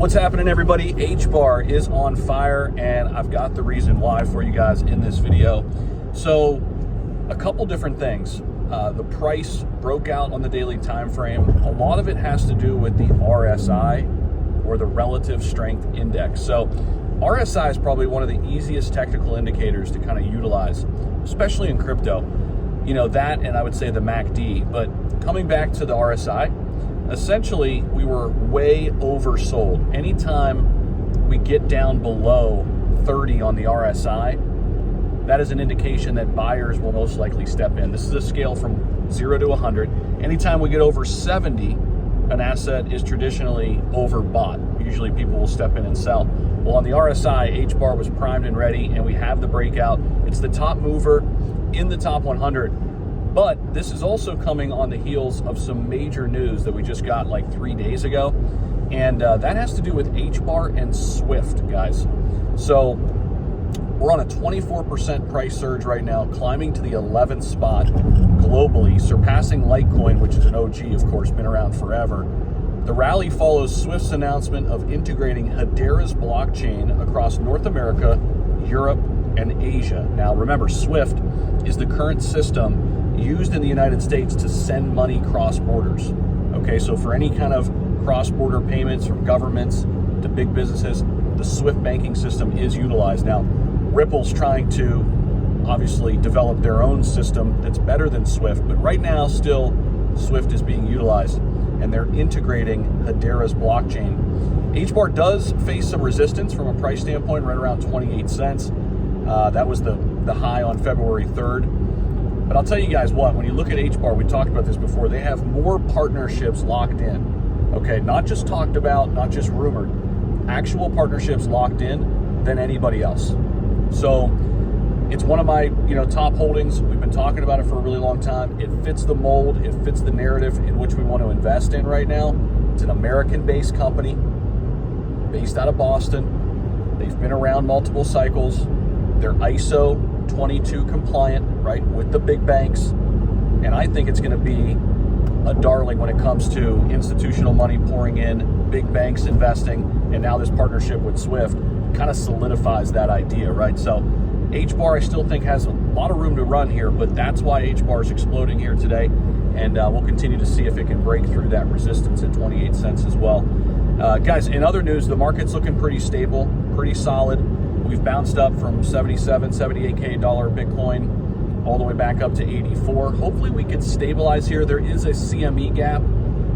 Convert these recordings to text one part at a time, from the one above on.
What's happening, everybody? Hbar is on fire, and I've got the reason why for you guys in this video. So a couple different things. The price broke out on the daily time frame. A lot of it has to do with the RSI, or the relative strength index. So RSI is probably one of the easiest technical indicators to kind of utilize, especially in crypto. You know, that, and I would say the MACD. But coming back to the RSI, essentially, we were way oversold. Anytime we get down below 30 on the RSI, that is an indication that buyers will most likely step in. This is a scale from 0 to 100. Anytime we get over 70, an asset is traditionally overbought. Usually people will step in and sell. Well, on the RSI, Hbar was primed and ready, and we have the breakout. It's the top mover in the top 100. But this is also coming on the heels of some major news that we just got like 3 days ago. And that has to do with Hbar and Swift, guys. So we're on a 24% price surge right now, climbing to the 11th spot globally, surpassing Litecoin, which is an OG, of course, been around forever. The rally follows Swift's announcement of integrating Hbar's blockchain across North America, Europe, and Asia. Now, remember, Swift is the current system used in the United States to send money cross borders. Okay, so for any kind of cross-border payments from governments to big businesses, the Swift banking system is utilized. Now, Ripple's trying to obviously develop their own system that's better than Swift, but right now still Swift is being utilized, and they're integrating Hbar's blockchain. Hbar does face some resistance from a price standpoint, right around 28 cents. That was the high on February 3rd. But I'll tell you guys what, when you look at Hbar, we talked about this before, they have more partnerships locked in. Okay, not just talked about, not just rumored, actual partnerships locked in than anybody else. So it's one of my top holdings. We've been talking about it for a really long time. It fits the mold, it fits the narrative in which we want to invest in right now. It's an American-based company based out of Boston. They've been around multiple cycles. They're ISO 22 compliant, right, with the big banks. And I think it's going to be a darling when it comes to institutional money pouring in, big banks investing, and now this partnership with Swift kind of solidifies that idea, right? So Hbar, I still think, has a lot of room to run here, but that's why Hbar is exploding here today. And we'll continue to see if it can break through that resistance at 28 cents as well. Guys, in other news, the market's looking pretty stable, pretty solid. We've bounced up from 77, 78K dollar Bitcoin all the way back up to 84. Hopefully we could stabilize here. There is a CME gap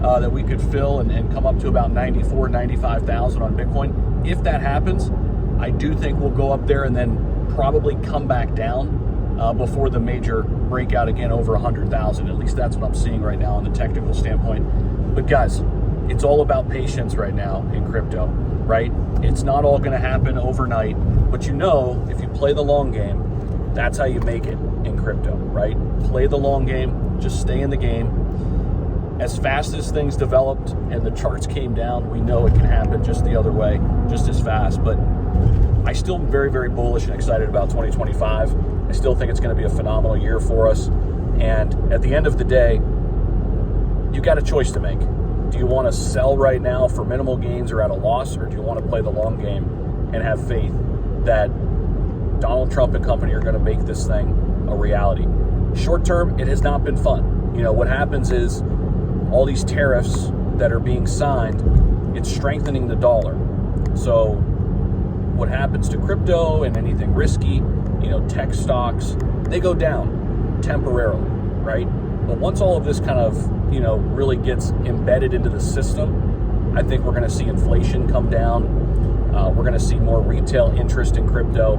that we could fill and come up to about 94, 95,000 on Bitcoin. If that happens, I do think we'll go up there and then probably come back down before the major breakout again over 100,000. At least that's what I'm seeing right now on the technical standpoint. But guys, it's all about patience right now in crypto, right? It's not all going to happen overnight, but if you play the long game, that's how you make it in crypto, right? Play the long game, just stay in the game. As fast as things developed and the charts came down, we know it can happen just the other way, just as fast. But I still am very, very bullish and excited about 2025. I still think it's going to be a phenomenal year for us. And at the end of the day, you got a choice to make. Do you want to sell right now for minimal gains or at a loss, or do you want to play the long game and have faith that Donald Trump and company are going to make this thing a reality? Short term, it has not been fun. What happens is all these tariffs that are being signed, it's strengthening the dollar. So what happens to crypto and anything risky, tech stocks, they go down temporarily, right? But once all of this kind of, really gets embedded into the system, I think we're going to see inflation come down. We're going to see more retail interest in crypto.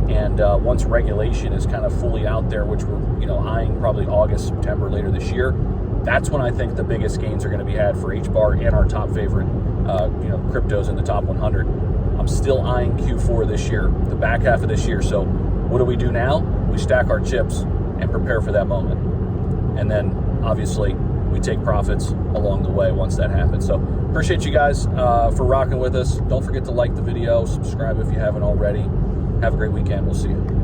And once regulation is kind of fully out there, which we're, eyeing probably August, September later this year, that's when I think the biggest gains are going to be had for Hbar and our top favorite, cryptos in the top 100. I'm still eyeing Q4 this year, the back half of this year. So what do we do now? We stack our chips and prepare for that moment. And then obviously we take profits along the way once that happens. So appreciate you guys for rocking with us. Don't forget to like the video, subscribe if you haven't already. Have a great weekend. We'll see you.